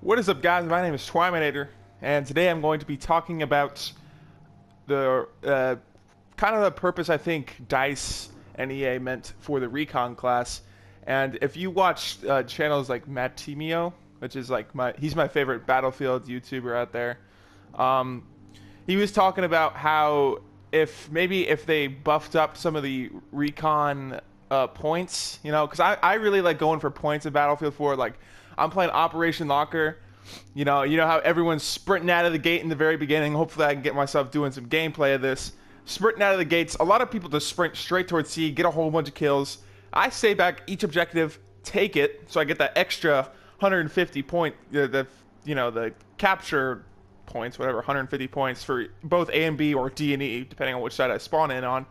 What is up, guys? My name is Twyminator, and today I'm going to be talking about the kind of the purpose I think DICE and EA meant for the Recon class. And if you watch channels like Matt Timio, which is like he's my favorite Battlefield YouTuber out there. Um, he was talking about how if they buffed up some of the Recon points, because I really like going for points in Battlefield 4. Like I'm playing Operation Locker. You know how everyone's sprinting out of the gate in the very beginning. Hopefully, I can get myself doing some gameplay of this. Sprinting out of the gates. A lot of people just sprint straight towards C, get a whole bunch of kills. I stay back each objective, take it, so I get that extra 150 point, the capture points, whatever, 150 points for both A and B or D and E, depending on which side I spawn in on.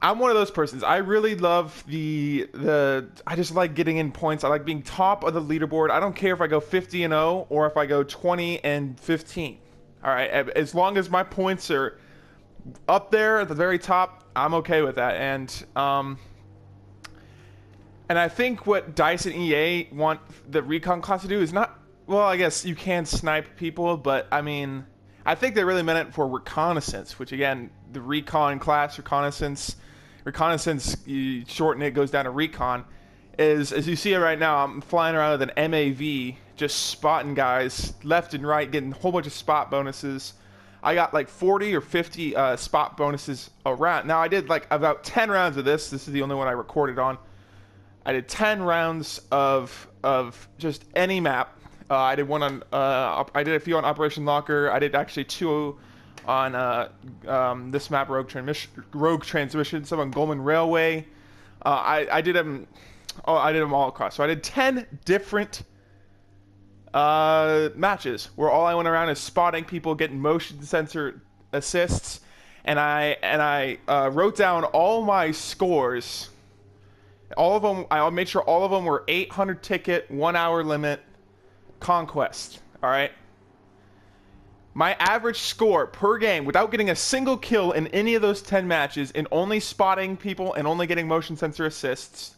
I'm one of those persons. I really love I just like getting in points. I like being top of the leaderboard. I don't care if I go 50 and 0 or if I go 20 and 15. All right, as long as my points are up there at the very top, I'm okay with that. And I think what DICE and EA want the Recon class to do is not, well, I guess you can snipe people, but I mean, I think they really meant it for reconnaissance, which again, the Recon class, reconnaissance, you shorten it, goes down to recon, is, as you see it right now, I'm flying around with an MAV, just spotting guys left and right, getting a whole bunch of spot bonuses. I got like 40 or 50 spot bonuses around. Now I did like about 10 rounds of this. This is the only one I recorded on. I did 10 rounds of just any map. I did one on I did a few on Operation Locker. I did actually two on this map, Rogue Transmission, some on Goldman Railway. I did them. Oh, I did them all across. So I did 10 different matches where all I went around is spotting people, getting motion sensor assists, and I wrote down all my scores. All of them, I made sure all of them were 800 ticket, 1 hour limit conquest. All right. My average score per game, without getting a single kill in any of those 10 matches, and only spotting people and only getting motion sensor assists,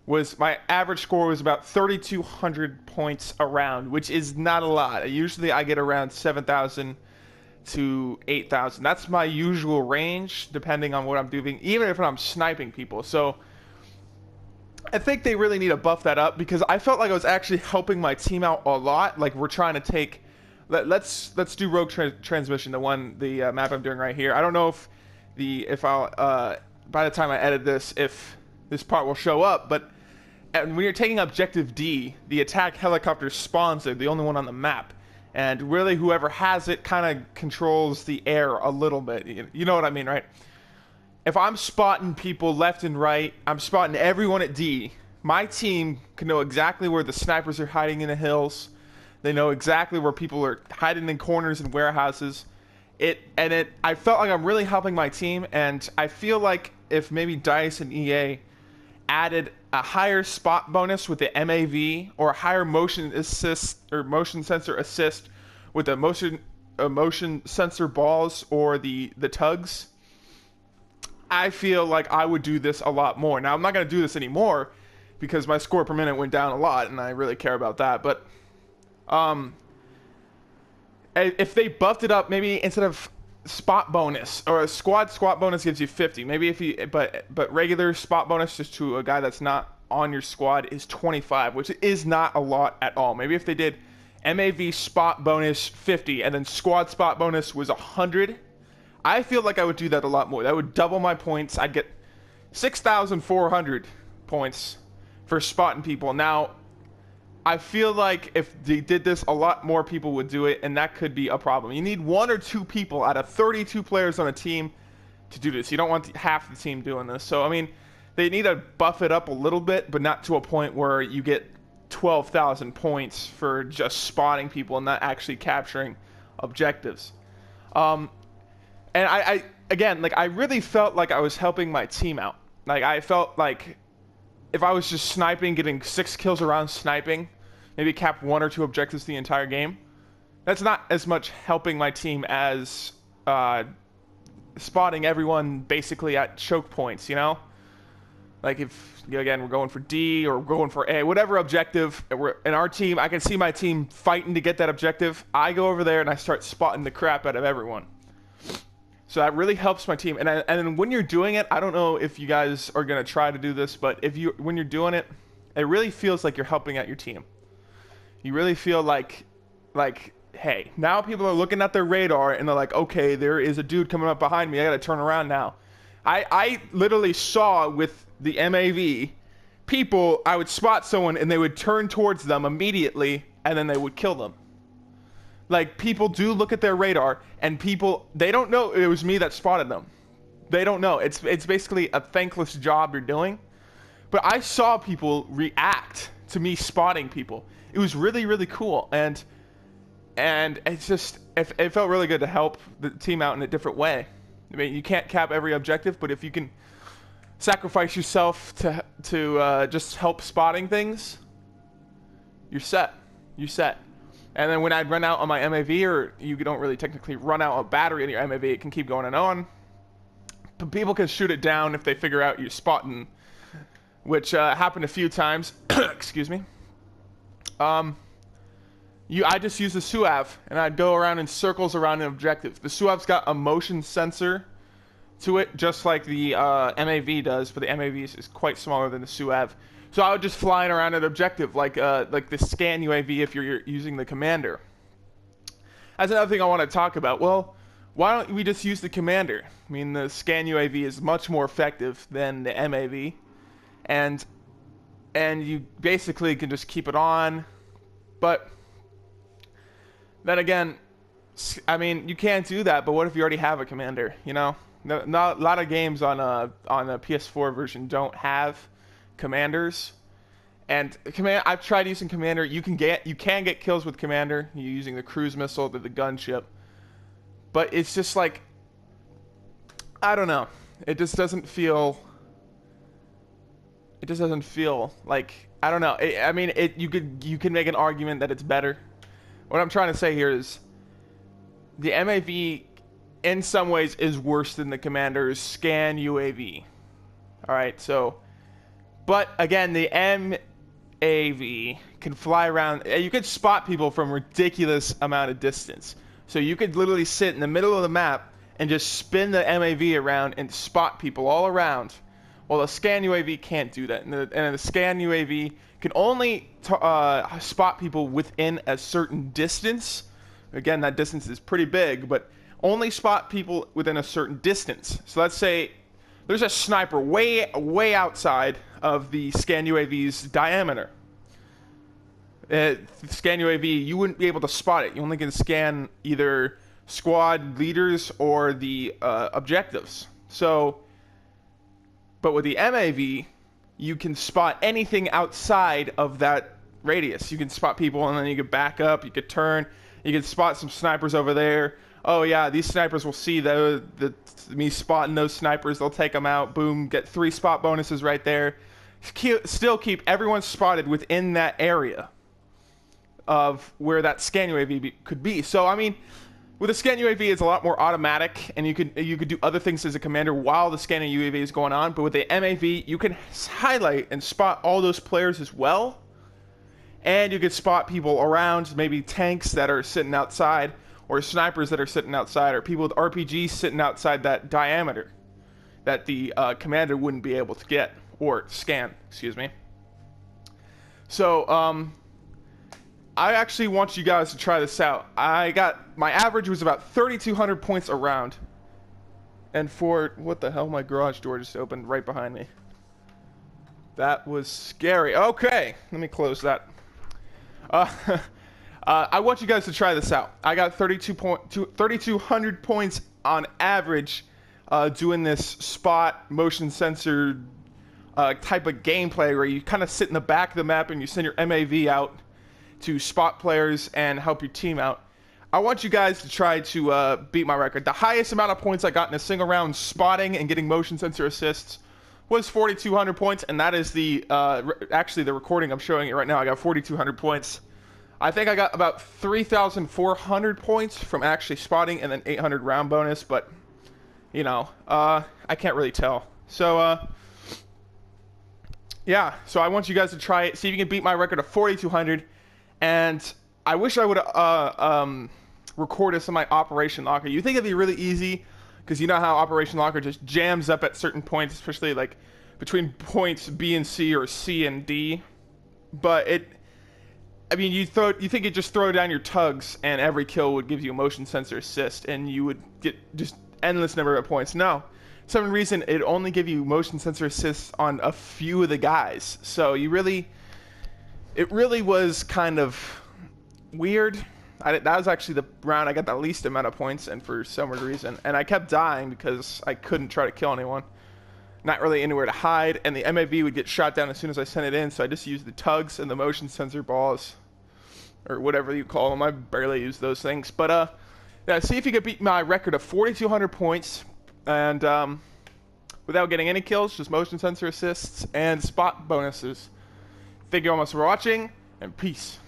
my average score was about 3,200 points around, which is not a lot. Usually I get around 7,000 to 8,000. That's my usual range, depending on what I'm doing, even if I'm sniping people. So I think they really need to buff that up, because I felt like I was actually helping my team out a lot. Like we're trying to take... Let's do Rogue Transmission, the map I'm doing right here. I don't know if I'll by the time I edit this, if this part will show up, but when you're taking Objective D, the attack helicopter spawns there, the only one on the map, and really whoever has it kind of controls the air a little bit. You know what I mean, right? If I'm spotting people left and right, I'm spotting everyone at D. My team can know exactly where the snipers are hiding in the hills. They know exactly where people are hiding in corners and warehouses. I felt like I'm really helping my team, and I feel like if maybe DICE and EA added a higher spot bonus with the MAV, or a higher motion assist or motion sensor assist with the motion sensor balls or the tugs, I feel like I would do this a lot more. Now I'm not going to do this anymore because my score per minute went down a lot, and I really care about that, but if they buffed it up, maybe instead of spot bonus or a squad bonus gives you 50, maybe but regular spot bonus just to a guy that's not on your squad is 25, which is not a lot at all. Maybe if they did MAV spot bonus 50 and then squad spot bonus was 100, I feel like I would do that a lot more. That would double my points. I'd get 6,400 points for spotting people. Now I feel like if they did this, a lot more people would do it, and that could be a problem. You need 1 or 2 people out of 32 players on a team to do this. You don't want half the team doing this. So, I mean, they need to buff it up a little bit, but not to a point where you get 12,000 points for just spotting people and not actually capturing objectives. And again, like, I really felt like I was helping my team out. Like, I felt like if I was just sniping, getting 6 kills around sniping, maybe cap 1 or 2 objectives the entire game, that's not as much helping my team as spotting everyone basically at choke points, you know? Like if, again, we're going for D or we're going for A, whatever objective, we're in our team, I can see my team fighting to get that objective. I go over there and I start spotting the crap out of everyone. So that really helps my team. And when you're doing it, I don't know if you guys are going to try to do this, but when you're doing it, it really feels like you're helping out your team. You really feel like, hey, now people are looking at their radar and they're like, okay, there is a dude coming up behind me. I got to turn around now. I literally saw with the MAV, people, I would spot someone and they would turn towards them immediately and then they would kill them. Like, people do look at their radar, and people, they don't know it was me that spotted them. They don't know. It's basically a thankless job you're doing. But I saw people react to me spotting people. It was really, really cool. And it's just, it felt really good to help the team out in a different way. I mean, you can't cap every objective, but if you can sacrifice yourself to just help spotting things, you're set. You're set. And then when I'd run out on my MAV, or you don't really technically run out a battery in your MAV, it can keep going and on. But people can shoot it down if they figure out you're spotting, which happened a few times. Excuse me. I just use the SUAV, and I'd go around in circles around an objective. The SUAV's got a motion sensor to it, just like the MAV does, but the MAV is quite smaller than the SUAV. So I would just flying around an objective, like the scan UAV if you're using the commander. That's another thing I want to talk about. Well, why don't we just use the commander? I mean, the scan UAV is much more effective than the MAV, and you basically can just keep it on. But then again, I mean, you can't do that. But what if you already have a commander? You know, not a lot of games on a PS4 version don't have commanders. And I've tried using commander. You can get kills with commander. You're using the cruise missile to the gunship, but it's just like, I don't know. It just doesn't feel. It just doesn't feel like, I don't know. I mean, you can make an argument that it's better. What I'm trying to say here is, the MAV in some ways is worse than the commander's scan UAV. All right, so. But again, the MAV can fly around. You could spot people from ridiculous amount of distance. So you could literally sit in the middle of the map and just spin the MAV around and spot people all around. Well, the scan UAV can't do that. And the scan UAV can only spot people within a certain distance. Again, that distance is pretty big, but only spot people within a certain distance. So let's say there's a sniper way outside of the scan UAV's diameter. Scan UAV, you wouldn't be able to spot it. You only can scan either squad leaders or the objectives. So, but with the MAV, you can spot anything outside of that radius. You can spot people, and then you can back up. You could turn. You can spot some snipers over there. Oh yeah, these snipers will see me spotting those snipers. They'll take them out. Boom, get 3 spot bonuses right there. Still keep everyone spotted within that area of where that scan UAV could be. So I mean, with a scan UAV, it's a lot more automatic, and you could do other things as a commander while the scanning UAV is going on. But with the MAV, you can highlight and spot all those players as well, and you could spot people around, maybe tanks that are sitting outside, or snipers that are sitting outside, or people with RPGs sitting outside that diameter that the commander wouldn't be able to get, or scan, excuse me. So, I actually want you guys to try this out. My average was about 3,200 points a round. And what the hell, my garage door just opened right behind me. That was scary. Okay, let me close that. I want you guys to try this out. I got 3,200 points on average doing this spot motion sensor type of gameplay where you kind of sit in the back of the map and you send your MAV out to spot players and help your team out. I want you guys to try to beat my record. The highest amount of points I got in a single round spotting and getting motion sensor assists was 4,200 points, and that is actually the recording I'm showing you right now. I got 4,200 points. I think I got about 3,400 points from actually spotting, and then 800 round bonus, but, you know, I can't really tell. So, Yeah, so I want you guys to try it. See if you can beat my record of 4,200. And I wish I would have recorded some of my Operation Locker. You think it'd be really easy because you know how Operation Locker just jams up at certain points, especially like between points B and C or C and D. But I mean, you think you just throw down your tugs and every kill would give you a motion sensor assist and you would get just endless number of points. No, for some reason it only give you motion sensor assists on a few of the guys. So it really was kind of weird. That was actually the round I got the least amount of points in for some weird reason, and I kept dying because I couldn't try to kill anyone. Not really anywhere to hide, and the MAV would get shot down as soon as I sent it in, so I just used the tugs and the motion sensor balls, or whatever you call them. I barely use those things, but yeah, see if you can beat my record of 4,200 points, and without getting any kills, just motion sensor assists and spot bonuses. Thank you all much for watching, and peace.